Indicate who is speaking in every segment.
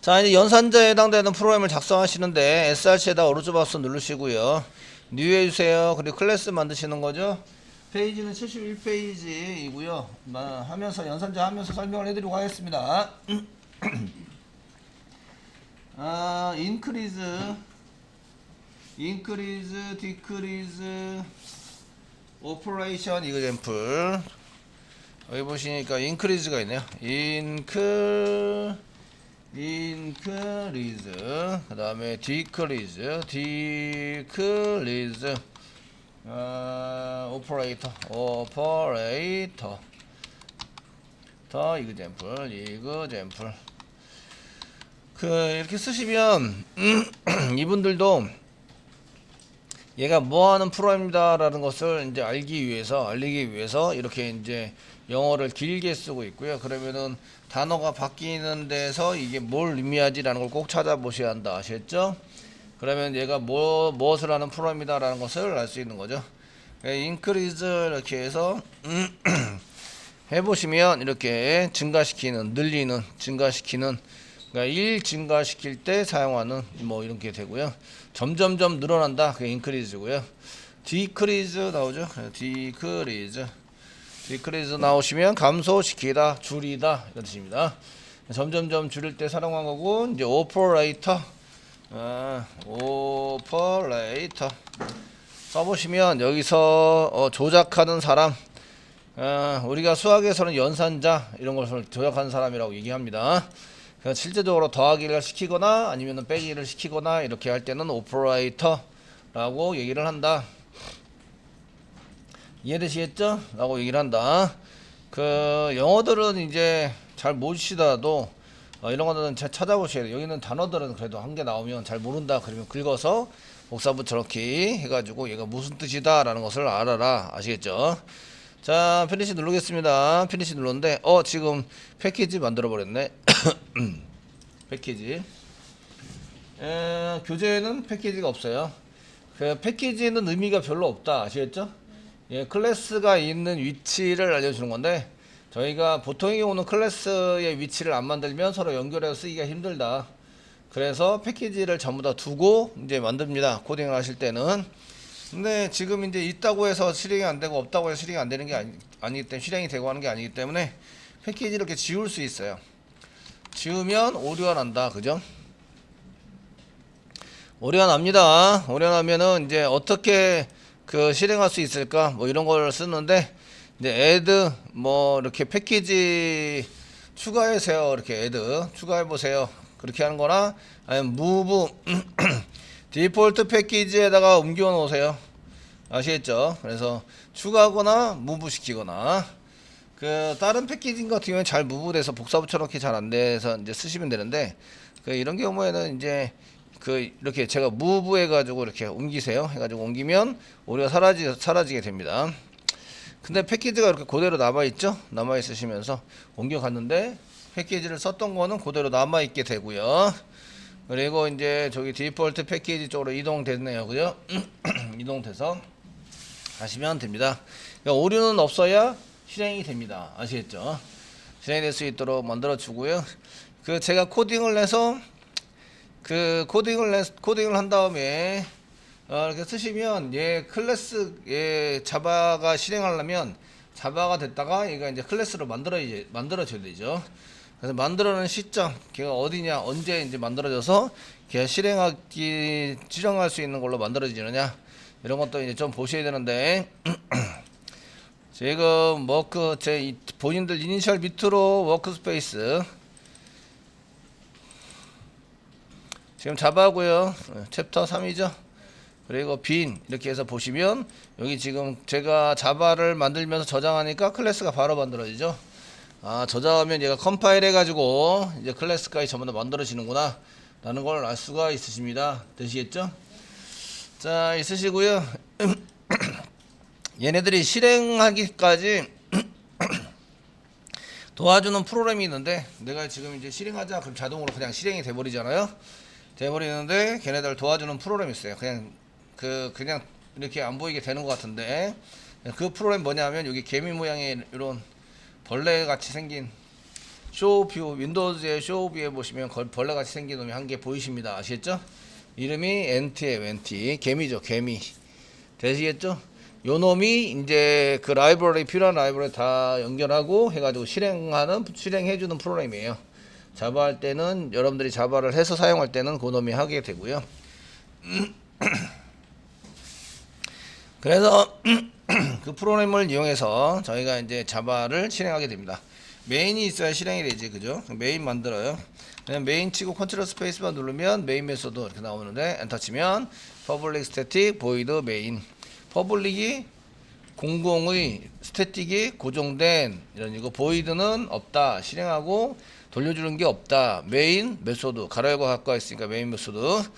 Speaker 1: 자, 이제 연산자에 해당되는 프로그램을 작성하시는데 src에다 오른쪽 마우스 누르시고요. 뉴 해주세요. 그리고 클래스 만드시는 거죠. 페이지는 71페이지이고요. 하면서 연산자 하면서 설명을 해드리고 하겠습니다. increase, decrease, operation example. 여기 보시니까 increase가 있네요. increase, 그 다음에 decrease, operator, 더 example. 이렇게 쓰시면 이분들도 얘가 뭐하는 프로그램이다라는 것을 이제 알리기 위해서 이렇게 이제 영어를 길게 쓰고 있고요. 그러면은 단어가 바뀌는 데서 이게 뭘 의미하지라는 걸 꼭 찾아보셔야 한다. 아시겠죠? 그러면 얘가 무엇을 하는 프로그램이다라는 것을 알 수 있는 거죠. increase 이렇게 해서 해보시면 이렇게 증가시키는, 증가시키는, 그러니까 1 증가시킬 때 사용하는 뭐 이런 게 되고요. 점점점 늘어난다. 그게 increase고요. decrease 나오죠. decrease 나오시면 감소시키다, 줄이다 이런 뜻입니다. 점점점 줄일 때 사용한 거고, 이제 operator 써보시면 여기서 조작하는 사람, 우리가 수학에서는 연산자 이런 것을 조작하는 사람이라고 얘기합니다. 실제적으로 더하기를 시키거나 아니면 빼기를 시키거나 이렇게 할 때는 operator라고 얘기를 한다. 이해되시겠죠? 라고 얘기를 한다. 영어들은 이제 잘 모르시더라도 이런 것들은 잘 찾아보셔야 돼요. 여기는 단어들은 그래도 한 개 나오면 잘 모른다 그러면 긁어서 복사부 저렇게 해가지고 얘가 무슨 뜻이다 라는 것을 알아라. 아시겠죠? 자, 피니시 누르겠습니다. 피니시 눌렀는데 지금 패키지 만들어 버렸네. 패키지. 교재에는 패키지가 없어요. 패키지는 의미가 별로 없다. 아시겠죠? 예, 클래스가 있는 위치를 알려주는 건데, 저희가 보통의 경우는 클래스의 위치를 안 만들면 서로 연결해서 쓰기가 힘들다. 그래서 패키지를 전부 다 두고 이제 만듭니다. 코딩을 하실 때는. 근데 지금 이제 있다고 해서 실행이 안 되고 없다고 해서 실행이 안 되는 게 아니기 때문에, 실행이 되고 하는 게 아니기 때문에 패키지를 이렇게 지울 수 있어요. 지우면 오류가 난다. 그죠? 오류가 납니다. 오류가 나면은 이제 어떻게 실행할 수 있을까? 뭐 이런 걸 쓰는데, 이제 add 뭐 이렇게 패키지 추가해세요. 이렇게 add 추가해 보세요. 그렇게 하는 거나 아니면 move 디폴트 패키지에다가 옮겨 놓으세요. 아시겠죠? 그래서 추가하거나 move 시키거나, 다른 패키지 같은 경우에 잘 무브돼서 복사붙여 놓기 잘 안 돼서 이제 쓰시면 되는데, 이런 경우에는 이제 이렇게 제가 move 해가지고 이렇게 옮기세요. 해가지고 옮기면 오류가 사라지게 됩니다. 근데 패키지가 이렇게 그대로 남아있죠? 남아있으시면서 옮겨갔는데 패키지를 썼던 거는 그대로 남아있게 되고요. 그리고 이제 저기 디폴트 패키지 쪽으로 이동됐네요. 그죠? 이동돼서 하시면 됩니다. 그러니까 오류는 없어야 실행이 됩니다. 아시겠죠? 실행이 될 수 있도록 만들어 주고요. 제가 코딩을 해서 코딩을 한 다음에 이렇게 쓰시면 클래스 자바가 실행하려면 자바가 됐다가 얘가 이제 클래스로 만들어져야 되죠. 그래서 만들어낸 시점, 걔가 어디냐, 언제 이제 만들어져서 걔가 실행할 수 있는 걸로 만들어지느냐, 이런 것도 이제 좀 보셔야 되는데, 지금 본인들 이니셜 밑으로 워크스페이스 지금 자바고요. 챕터 3이죠. 그리고 빈 이렇게 해서 보시면 여기 지금 제가 자바를 만들면서 저장하니까 클래스가 바로 만들어지죠. 저장하면 얘가 컴파일 해가지고 이제 클래스까지 전부 다 만들어지는구나 라는 걸 알 수가 있으십니다. 되시겠죠? 자, 있으시고요. 얘네들이 실행하기까지 도와주는 프로그램이 있는데, 내가 지금 이제 실행하자 그럼 자동으로 그냥 실행이 돼버리잖아요. 돼버리는데 걔네들 도와주는 프로그램이 있어요. 그냥 이렇게 안 보이게 되는 것 같은데, 그 프로그램 뭐냐면 여기 개미 모양의 이런 벌레 같이 생긴 쇼뷰 윈도우즈의 쇼뷰에 보시면 벌레같이 생긴 놈이 한 개 보이십니다. 아시겠죠? 이름이 엔티예요. 엔티. 개미죠. 개미. 되시겠죠? 요 놈이 이제 그 라이브러리 필요한 라이브러리 다 연결하고 해가지고 실행해주는 프로그램이에요. 자바 할 때는 여러분들이 자바를 해서 사용할 때는 그 놈이 하게 되고요. 그래서 그 프로그램을 이용해서 저희가 이제 자바를 실행하게 됩니다. 메인이 있어야 실행이 되지, 그죠? 메인 만들어요. 그냥 메인 치고 컨트롤 스페이스만 누르면 메인 메소드 이렇게 나오는데 엔터 치면 퍼블릭 스태틱 보이드 메인. 퍼블릭이 공공의, 스태틱이 고정된 이런 이거, 보이드는 없다, 실행하고 돌려주는 게 없다. 메인 메소드 가로 열고 갖고 있으니까 메인 메소드.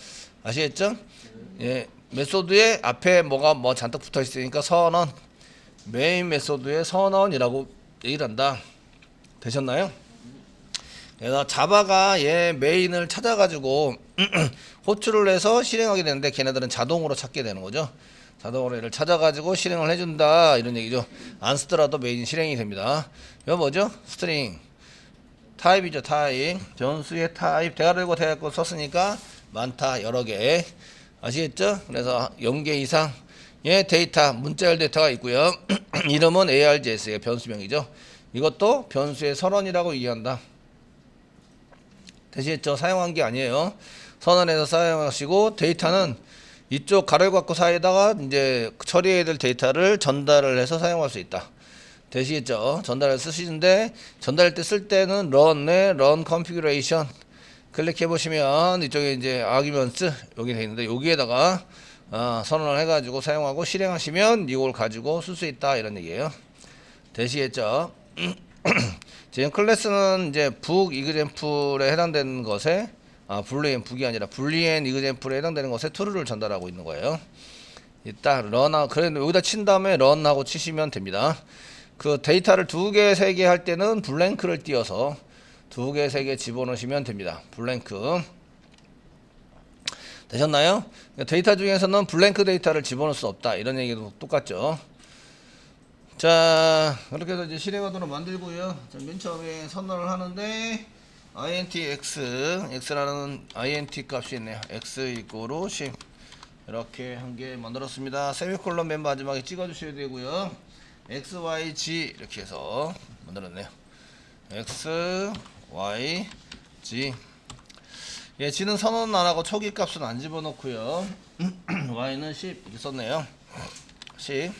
Speaker 1: 아시겠죠? 예, 메소드에 앞에 뭐 잔뜩 붙어 있으니까 선언, 메인 메소드의 선언이라고 얘기를 한다. 되셨나요? 그래서 자바가 얘 메인을 찾아가지고 호출을 해서 실행하게 되는데 걔네들은 자동으로 찾게 되는 거죠. 자동으로 얘를 찾아가지고 실행을 해준다 이런 얘기죠. 안 쓰더라도 메인 실행이 됩니다. 이거 뭐죠? 스트링 타입이죠. 타입. 변수의 타입 대괄호 열고 대괄호 썼으니까 많다, 여러 개. 아시겠죠? 그래서 0개 이상의 데이터, 문자열 데이터가 있고요. 이름은 ARJS의 변수명이죠. 이것도 변수의 선언이라고 얘기한다. 되시겠죠? 사용한 게 아니에요. 선언해서 사용하시고, 데이터는 이쪽 가로 열고 사이에다가 이제 처리해야 될 데이터를 전달을 해서 사용할 수 있다. 되시겠죠? 전달을 쓰시는데, 전달할 때 쓸 때는 run의 run configuration 클릭해 보시면 이쪽에 이제 arguments 여기 돼 있는데, 여기에다가 선언을 해가지고 사용하고 실행하시면 이걸 가지고 쓸 수 있다 이런 얘기예요. 되시겠죠? 지금 클래스는 이제 북 이그젬플에 해당되는 것에 불리엔 북이 아니라 불리엔 이그젬플에 해당되는 것에 true를 전달하고 있는 거예요. 일단 런하고 그래 여기다 친 다음에 런하고 치시면 됩니다. 그 데이터를 2개, 3개 할 때는 블랭크를 띄워서 2개, 3개 집어넣으시면 됩니다. 블랭크. 되셨나요? 데이터 중에서는 블랭크 데이터를 집어넣을 수 없다 이런 얘기도 똑같죠. 자, 그렇게 해서 이제 실행하도록 만들고요. 자, 맨 처음에 선언을 하는데 int x라는 int 값이 있네요. x 이꼬로 10 이렇게 한 개 만들었습니다. 세미콜론 맨 마지막에 찍어 주셔야 되고요. x, y, g 이렇게 해서 만들었네요. x, y, g. 예, g는 선언 안 하고 초기 값은 안 집어넣고요. y는 10 이렇게 썼네요. 10.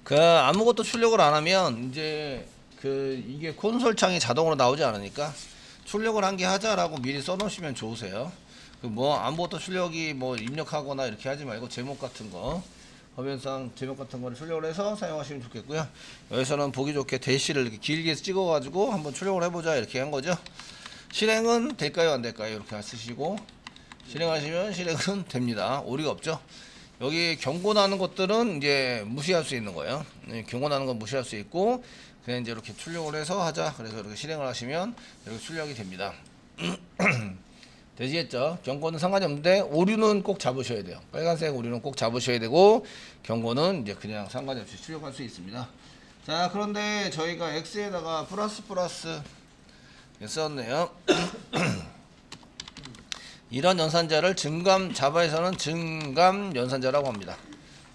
Speaker 1: 아무것도 출력을 안 하면 이제 이게 콘솔 창이 자동으로 나오지 않으니까 출력을 한 개 하자라고 미리 써놓으시면 좋으세요. 아무것도 출력이 입력하거나 이렇게 하지 말고 제목 같은 거, 화면상 제목 같은 거를 출력을 해서 사용하시면 좋겠고요. 여기서는 보기 좋게 대시를 이렇게 길게 찍어가지고 한번 출력을 해보자 이렇게 한 거죠. 실행은 될까요, 안 될까요? 이렇게 쓰시고 실행하시면 실행은 됩니다. 오류가 없죠. 여기 경고 나는 것들은 이제 무시할 수 있는 거예요. 경고 나는 건 무시할 수 있고, 그냥 이제 이렇게 출력을 해서 하자. 그래서 이렇게 실행을 하시면 이렇게 출력이 됩니다. 되시겠죠? 경고는 상관이 없는데 오류는 꼭 잡으셔야 돼요. 빨간색 오류는 꼭 잡으셔야 되고, 경고는 이제 그냥 상관이 없이 출력할 수 있습니다. 자, 그런데 저희가 x에다가 플러스 썼네요. 이런 연산자를 자바에서는 증감 연산자라고 합니다.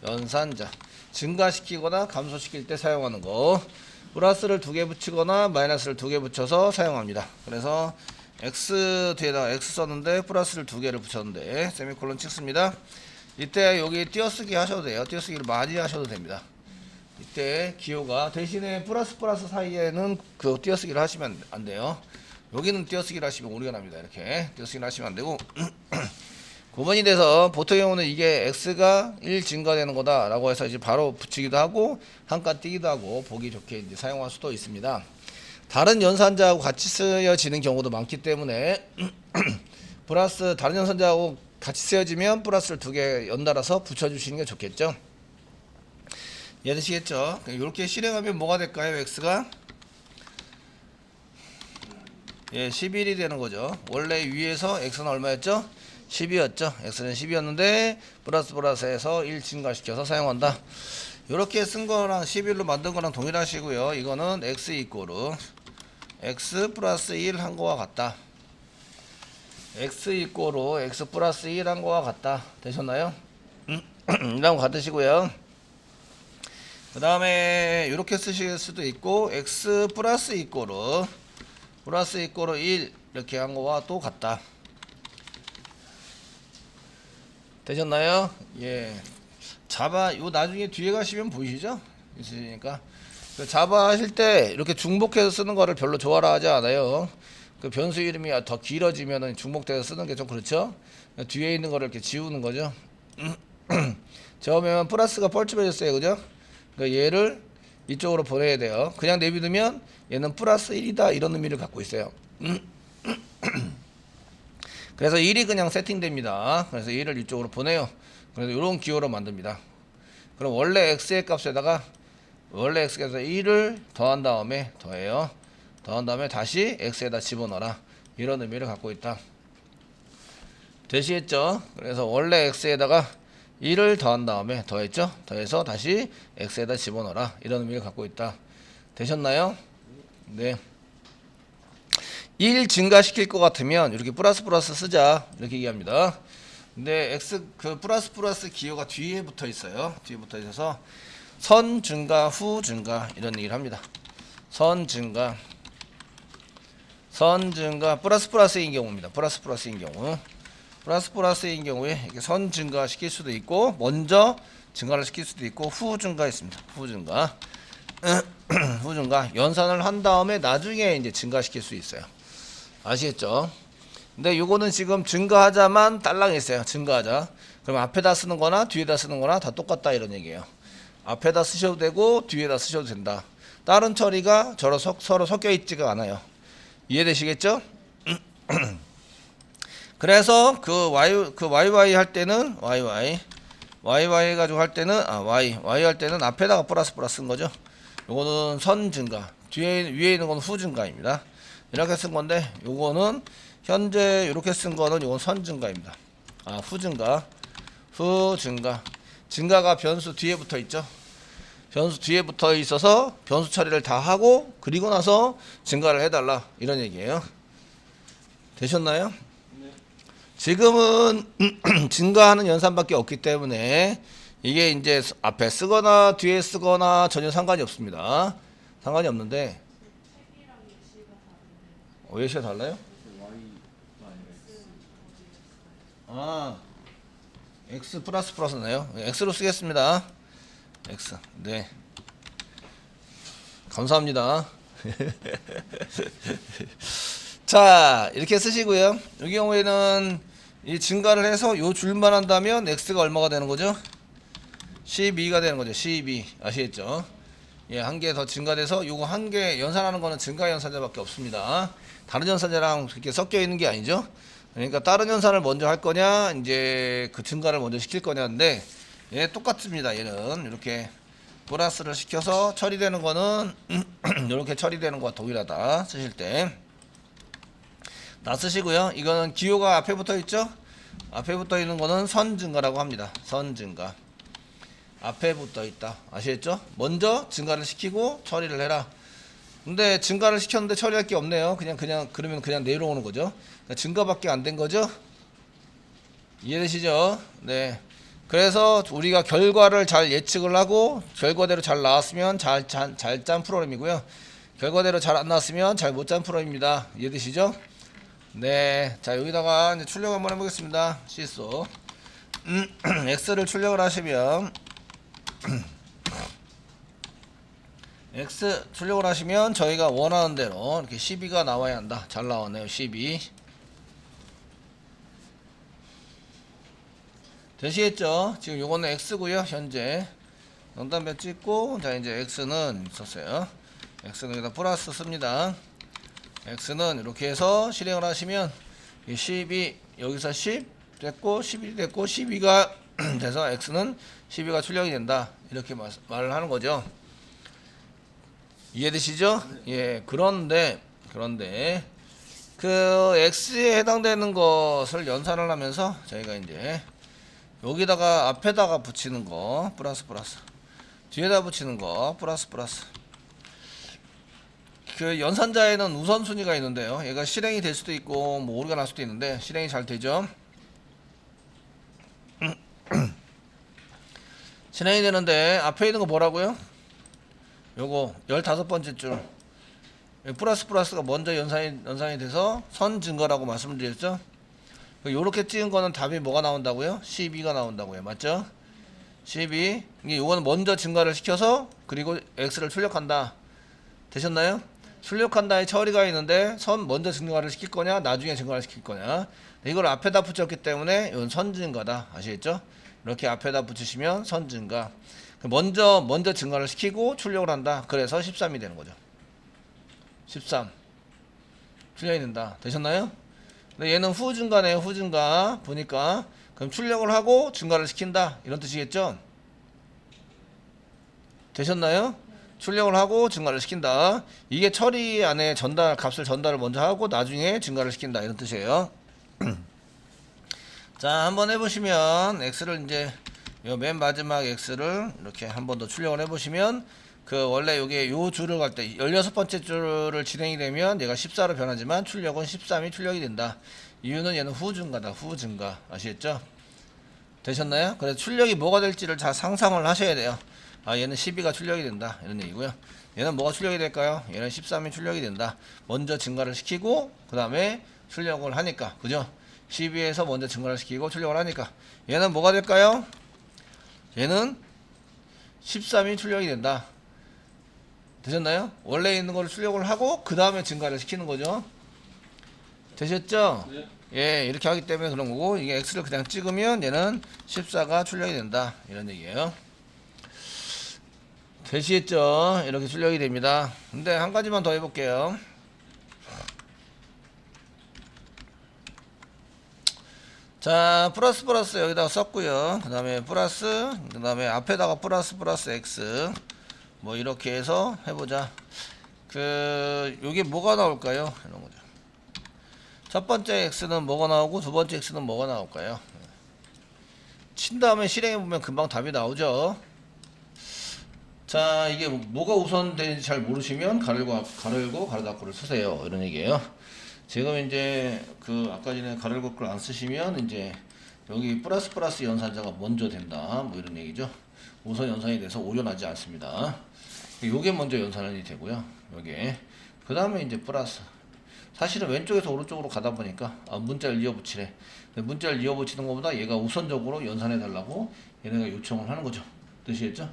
Speaker 1: 연산자. 증가시키거나 감소시킬 때 사용하는 거. 플러스를 2개 붙이거나 마이너스를 2개 붙여서 사용합니다. 그래서 x 뒤에다가 x 썼는데 플러스를 2개를 붙였는데 세미콜론 찍습니다. 이때 여기 띄어쓰기 하셔도 돼요. 띄어쓰기를 많이 하셔도 됩니다. 이때 기호가 대신에 플러스 사이에는 그 띄어쓰기를 하시면 안 돼요. 여기는 띄어쓰기를 하시면 오류가 납니다. 이렇게 띄어쓰기를 하시면 안 되고 9번이 돼서 보통의 경우는 이게 x가 1 증가되는 거다 라고 해서 이제 바로 붙이기도 하고 한 칸 띄기도 하고 보기 좋게 이제 사용할 수도 있습니다. 다른 연산자하고 같이 쓰여지는 경우도 많기 때문에 다른 연산자하고 같이 쓰여지면 플러스를 2개 연달아서 붙여주시는 게 좋겠죠. 이해되시겠죠? 이렇게 실행하면 뭐가 될까요? x가 11이 되는 거죠. 원래 위에서 x는 얼마였죠? 10이었죠. x는 10이었는데 플러스에서 1 증가시켜서 사용한다. 이렇게 쓴 거랑 11로 만든 거랑 동일하시고요. 이거는 x 이꼬르 x 플러스 1 한 거와 같다. x 이꼬로 x 플러스 1 한 거와 같다. 되셨나요? 이랑 같으시고요. 그 다음에 이렇게 쓰실 수도 있고 x 플러스 이꼬로 1 이렇게 한 거와 또 같다. 되셨나요? 예. 자바 요 나중에 뒤에 가시면 보이시죠? 있으시니까 그 자바 하실 때 이렇게 중복해서 쓰는 거를 별로 좋아라 하지 않아요. 그 변수 이름이 더 길어지면은 중복돼서 쓰는 게 좀 그렇죠. 뒤에 있는 거를 이렇게 지우는 거죠. 처음에는 플러스가 뻘쭘해졌어요, 그죠? 그러니까 얘를 이쪽으로 보내야 돼요. 그냥 내비두면 얘는 플러스 1이다 이런 의미를 갖고 있어요. 그래서 1이 그냥 세팅됩니다. 그래서 1을 이쪽으로 보내요. 그래서 이런 기호로 만듭니다. 그럼 원래 x의 값에다가 원래 x에서 1을 더한 다음에 더해요. 더한 다음에 다시 x에다 집어넣어라. 이런 의미를 갖고 있다. 되시겠죠? 그래서 원래 x에다가 1을 더한 다음에 더했죠? 더해서 다시 x에다 집어넣어라. 이런 의미를 갖고 있다. 되셨나요? 네. 1 증가시킬 것 같으면 이렇게 플러스 쓰자. 이렇게 얘기합니다. 근데 x 그 플러스 기호가 뒤에 붙어 있어요. 뒤에 붙어 있어서 선 증가, 후 증가 이런 얘기를 합니다. 선 증가 플러스인 경우입니다. 플러스인 경우. 플러스인 경우에 이렇게 선 증가 시킬 수도 있고 먼저 증가를 시킬 수도 있고 후 증가했습니다. 후 증가. 후 증가 연산을 한 다음에 나중에 이제 증가시킬 수 있어요. 아시겠죠? 근데 요거는 지금 증가하자만 딸랑했어요. 증가하자. 그럼 앞에다 쓰는 거나 뒤에다 쓰는 거나 다 똑같다 이런 얘기예요. 앞에다 쓰셔도 되고 뒤에다 쓰셔도 된다. 다른 처리가 서로 섞여 있지가 않아요. 이해되시겠죠? 그래서 그 yy 할 때는 yy 가지고 할 때는 y 할 때는 앞에다가 플러스인 거죠. 요거는 선 증가. 위에 있는 건 후 증가입니다. 이렇게 쓴 건데 요거는 현재 이렇게 쓴 거는 요건 선 증가입니다. 후 증가. 증가가 변수 뒤에 붙어 있죠. 변수 뒤에 붙어 있어서 변수 처리를 다 하고 그리고 나서 증가를 해달라 이런 얘기예요. 되셨나요? 네. 지금은 증가하는 연산밖에 없기 때문에 이게 이제 앞에 쓰거나 뒤에 쓰거나 전혀 상관이 없습니다. 상관이 없는데 예시가 달라요? x 플러스네요. x로 쓰겠습니다. x. 네. 감사합니다. 자, 이렇게 쓰시고요. 이 경우에는 이 증가를 해서 요 줄만 한다면 x가 얼마가 되는 거죠? 12가 되는 거죠. 12. 아시겠죠? 예, 한 개 더 증가돼서 요거 한 개 연산하는 거는 증가 연산자밖에 없습니다. 다른 연산자랑 그렇게 섞여 있는 게 아니죠. 그러니까 다른 연산을 먼저 할 거냐, 이제 그 증가를 먼저 시킬 거냐인데, 예, 똑같습니다. 얘는 이렇게 플러스를 시켜서 처리되는 거는 이렇게 처리되는 거와 동일하다. 쓰실 때. 다 쓰시고요. 이거는 기호가 앞에 붙어 있죠? 앞에 붙어 있는 거는 선 증가라고 합니다. 선 증가. 앞에 붙어 있다. 아시겠죠? 먼저 증가를 시키고 처리를 해라. 근데 증가를 시켰는데 처리할 게 없네요. 그러면 그냥 내려오는 거죠. 그러니까 증가밖에 안 된 거죠. 이해되시죠? 네. 그래서 우리가 결과를 잘 예측을 하고 결과대로 잘 나왔으면 잘 짠 프로그램이고요. 결과대로 잘 안 나왔으면 잘 못 짠 프로그램입니다. 이해되시죠? 네. 자, 여기다가 이제 출력 한번 해보겠습니다. 실수. x를 출력을 하시면 x 출력을 하시면 저희가 원하는 대로 이렇게 12가 나와야 한다. 잘 나왔네요. 12. 되시겠죠? 지금 요거는 x고요. 현재 영단변 찍고 자 이제 x는 있었어요. x는 여기다 플러스 씁니다. x는 이렇게 해서 실행을 하시면 12 여기서 10 됐고 11이 됐고 12가 돼서 x는 12가 출력이 된다. 이렇게 말을 하는 거죠. 이해되시죠? 예. 그런데 그 x에 해당되는 것을 연산을 하면서 저희가 이제 여기다가 앞에다가 붙이는 거 플러스 뒤에다 붙이는 거 플러스 그 연산자에는 우선순위가 있는데요. 얘가 실행이 될 수도 있고 뭐 오류가 날 수도 있는데 실행이 잘 되죠. 실행이 되는데 앞에 있는 거 뭐라고요? 요거 15번째 줄 플러스가 먼저 연산이 돼서 선 증거라고 말씀드렸죠. 요렇게 찍은 거는 답이 뭐가 나온다고요? 12가 나온다고요. 맞죠? 12. 이게 요거는 먼저 증가를 시켜서 그리고 x를 출력한다. 되셨나요? 출력한다의 처리가 있는데 선 먼저 증가를 시킬 거냐 나중에 증가를 시킬 거냐. 이걸 앞에다 붙였기 때문에 이건 선 증가다. 아시겠죠? 이렇게 앞에다 붙이시면 선 증가. 먼저 증가를 시키고 출력을 한다. 그래서 13이 되는 거죠. 13 출력이 된다. 되셨나요? 근데 얘는 후 증가네요. 후 증가 보니까 그럼 출력을 하고 증가를 시킨다 이런 뜻이겠죠? 되셨나요? 출력을 하고 증가를 시킨다. 이게 처리 안에 값을 전달을 먼저 하고 나중에 증가를 시킨다 이런 뜻이에요. 자, 한번 해보시면 x를 이제 요 맨 마지막 x를 이렇게 한 번 더 출력을 해보시면 그 원래 요게 요 줄을 갈 때 16번째 줄을 진행이 되면 얘가 14로 변하지만 출력은 13이 출력이 된다. 이유는 얘는 후 증가다. 후 증가. 아시겠죠? 되셨나요? 그래서 출력이 뭐가 될지를 잘 상상을 하셔야 돼요. 아, 얘는 12가 출력이 된다. 이런 얘기고요. 얘는 뭐가 출력이 될까요? 얘는 13이 출력이 된다. 먼저 증가를 시키고 그 다음에 출력을 하니까. 그죠? 12에서 먼저 증가를 시키고 출력을 하니까 얘는 뭐가 될까요? 얘는 13이 출력이 된다. 되셨나요? 원래 있는 거를 출력을 하고 그 다음에 증가를 시키는 거죠. 되셨죠?
Speaker 2: 네.
Speaker 1: 예, 이렇게 하기 때문에 그런 거고 이게 x를 그냥 찍으면 얘는 14가 출력이 된다. 이런 얘기예요. 되시겠죠? 이렇게 출력이 됩니다. 근데 한 가지만 더 해볼게요. 자, 플러스 여기다가 썼고요. 그 다음에 플러스, 그 다음에 앞에다가 플러스 x 뭐 이렇게 해서 해보자. 요게 뭐가 나올까요? 이런 거죠. 첫 번째 x는 뭐가 나오고 두 번째 x는 뭐가 나올까요? 친 다음에 실행해보면 금방 답이 나오죠. 자, 이게 뭐가 우선되는지 잘 모르시면 가르고 가로 닫고를 쓰세요. 이런 얘기예요. 지금 이제 아까 전에 가로 닫고를 안 쓰시면 이제 여기 플러스 연산자가 먼저 된다. 뭐 이런 얘기죠. 우선 연산이 돼서 오류나지 않습니다. 요게 먼저 연산이 되고요. 요게. 그 다음에 이제 플러스. 사실은 왼쪽에서 오른쪽으로 가다 보니까 문자를 이어붙이래. 문자를 이어붙이는 것보다 얘가 우선적으로 연산해 달라고 얘네가 요청을 하는 거죠. 뜻이겠죠?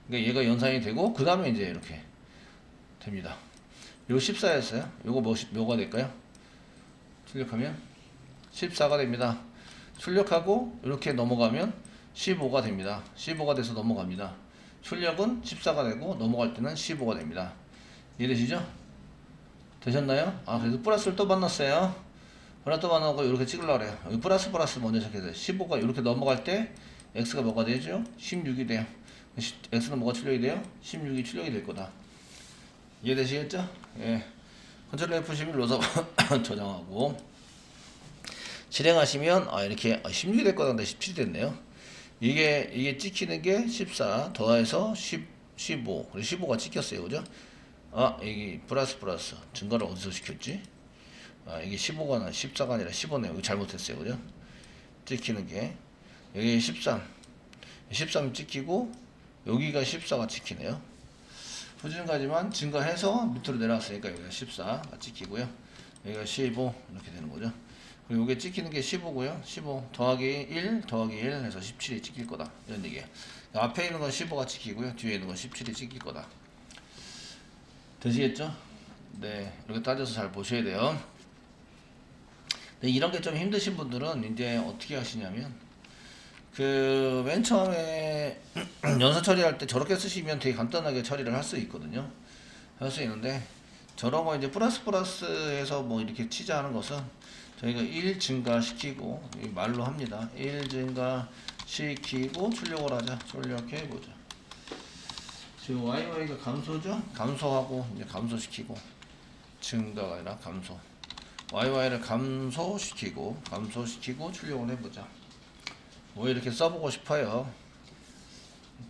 Speaker 1: 그러니까 얘가 연산이 되고 그 다음에 이제 이렇게 됩니다. 요 14였어요. 요거 뭐가 될까요? 출력하면 14가 됩니다. 출력하고 이렇게 넘어가면 15가 됩니다. 15가 돼서 넘어갑니다. 출력은 14가 되고 넘어갈 때는 15가 됩니다. 이해되시죠? 되셨나요? 아, 그래서 플러스를 또 만났어요. 플러스 또 만나고 이렇게 찍으려고 그래요. 여기 플러스 먼저 시작해서 15가 이렇게 넘어갈 때 x가 뭐가 되죠? 16이 돼요. x는 뭐가 출력이 돼요? 16이 출력이 될 거다. 이해되시겠죠? 예. 컨트롤 F11 눌러서 저장하고 실행하시면 이렇게 16이 될 거다. 근데 17이 됐네요. 이게 찍히는 게 14 더해서 15 그리고 15가 찍혔어요. 그죠? 이게 플러스 증가를 어디서 시켰지? 이게 15가 14가 아니라 15네요. 이거 잘못했어요. 그죠? 찍히는 게 여기 13 찍히고 여기가 14가 찍히네요. 후증가지만 증가해서 밑으로 내려왔으니까 여기가 14가 찍히고요. 여기가 15 이렇게 되는 거죠. 그리고 이게 찍히는 게 15고요. 15 더하기 1 해서 17이 찍힐 거다. 이런 얘기예요. 앞에 있는 건 15가 찍히고요. 뒤에 있는 건 17이 찍힐 거다. 되시겠죠? 네, 이렇게 따져서 잘 보셔야 돼요. 네, 이런 게 좀 힘드신 분들은 이제 어떻게 하시냐면 맨 처음에 연산 처리할 때 저렇게 쓰시면 되게 간단하게 처리를 할 수 있거든요. 할 수 있는데 저런 거 이제 플러스해서 뭐 이렇게 치자 하는 것은 저희가 1 증가시키고 말로 합니다. 1 증가시키고 출력을 하자. 출력해 보자. 지금 YY가 감소죠? 감소하고 이제 감소시키고 증가가 아니라 감소. YY를 감소시키고 출력을 해보자. 뭐 이렇게 써보고 싶어요.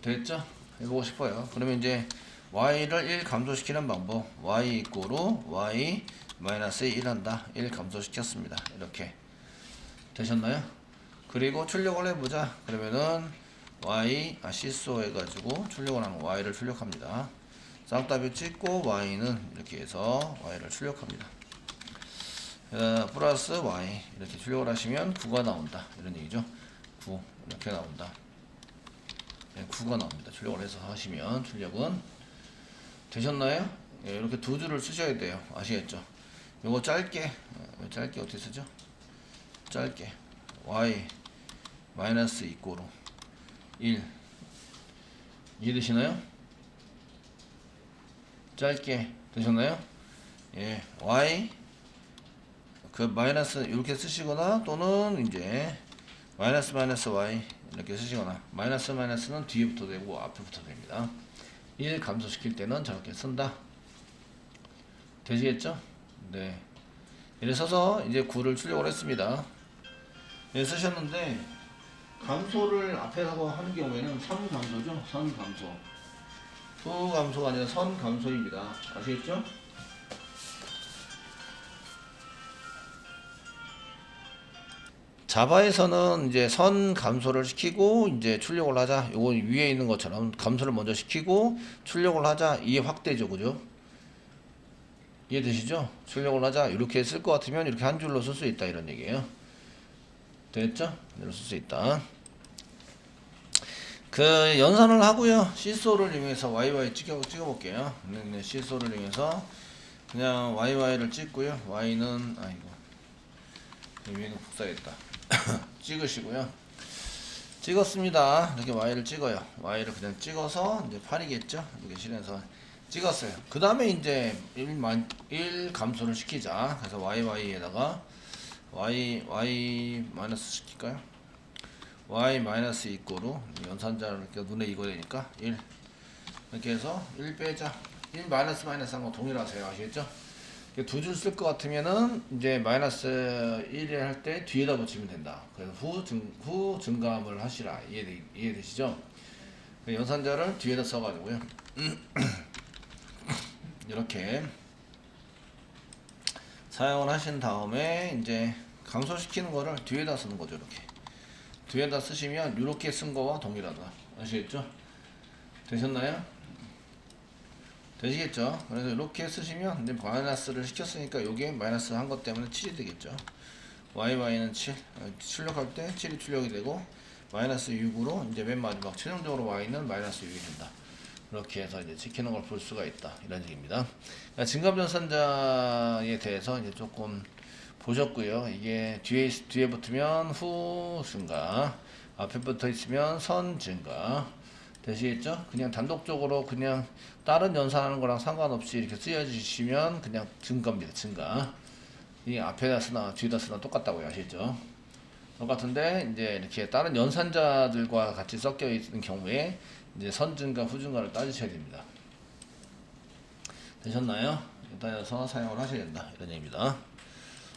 Speaker 1: 됐죠? 해보고 싶어요. 그러면 이제 y를 1 감소시키는 방법. y 이꼬로 y 마이너스 1 한다. 1 감소시켰습니다. 이렇게 되셨나요? 그리고 출력을 해보자. 그러면은 시소 해가지고 출력을 하는 y를 출력합니다. 쌍따비 찍고 y는 이렇게 해서 y를 출력합니다. 플러스 y 이렇게 출력을 하시면 9가 나온다. 이런 얘기죠. 9 이렇게 나온다. 9가 나옵니다. 출력을 해서 하시면 출력은 되셨나요? 예, 이렇게 두 줄을 쓰셔야 돼요. 아시겠죠? 요거 짧게 어떻게 쓰죠? 짧게 y 마이너스 이꼬로 1 이해되시나요? 짧게 되셨나요? 예, y 그 마이너스 이렇게 쓰시거나 또는 이제 마이너스 y 이렇게 쓰시거나 마이너스는 뒤에부터 되고 앞에부터 됩니다. 1 감소시킬 때는 저렇게 쓴다. 되시겠죠? 네. 이래 써서 이제 9를 출력을 했습니다. 예, 쓰셨는데 감소를 앞에서 하는 경우에는 선 감소죠. 선 감소. 수 감소가 아니라 선 감소입니다. 아시겠죠? 자바에서는 이제 선 감소를 시키고 이제 출력을 하자. 요거 위에 있는 것처럼 감소를 먼저 시키고 출력을 하자. 이해 확대죠. 그죠? 이해되시죠? 출력을 하자. 이렇게 쓸 것 같으면 이렇게 한 줄로 쓸 수 있다. 이런 얘기예요. 됐죠? 이렇게 쓸 수 있다. 그 연산을 하고요. 시소를 이용해서 YY 찍어볼게요. 그냥 시소를 이용해서 그냥 YY를 찍고요. Y는 위에는 복사했다. 찍으시고요. 찍었습니다. 이렇게 Y를 찍어요. Y를 그냥 찍어서 이제 8이겠죠? 이렇게 실행해서 찍었어요. 그 다음에 이제 1 감소를 시키자. 그래서 YY에다가 Y 마이너스 시킬까요? y 마이너스 이꼬로 연산자를 이렇게 눈에 익어야 되니까 1 이렇게 해서 1 빼자. 1 마이너스 한거 동일하세요. 아시겠죠? 두 줄 쓸 것 같으면은 이제 마이너스 1을 할 때 뒤에다 붙이면 된다. 그래서 후 증감을 하시라. 이해되시죠? 연산자를 뒤에다 써가지고요. 이렇게 사용을 하신 다음에 이제 감소시키는 거를 뒤에다 쓰는 거죠. 이렇게 뒤에다 쓰시면 이렇게 쓴 거와 동일하다. 아시겠죠? 되셨나요? 되시겠죠? 그래서 이렇게 쓰시면 이제 마이너스를 시켰으니까 요게 마이너스 한 것 때문에 7이 되겠죠. YY는 7 출력할 때 7이 출력이 되고 마이너스 6으로 이제 맨 마지막 최종적으로 Y는 마이너스 6이 된다. 이렇게 해서 이제 지키는 걸 볼 수가 있다. 이런 얘기입니다. 그러니까 증감전산자에 대해서 이제 조금 보셨고요. 이게 뒤에 붙으면 후 증가, 앞에 붙어 있으면 선 증가. 되시겠죠? 그냥 단독적으로 그냥 다른 연산하는 거랑 상관없이 이렇게 쓰여주시면 그냥 증가입니다. 증가. 이 앞에다 쓰나 뒤에다 쓰나 똑같다고요. 아시죠? 똑같은데 이제 이렇게 다른 연산자들과 같이 섞여 있는 경우에 이제 선 증가, 후 증가를 따지셔야 됩니다. 되셨나요? 따져서 사용을 하셔야 된다. 이런 얘기입니다.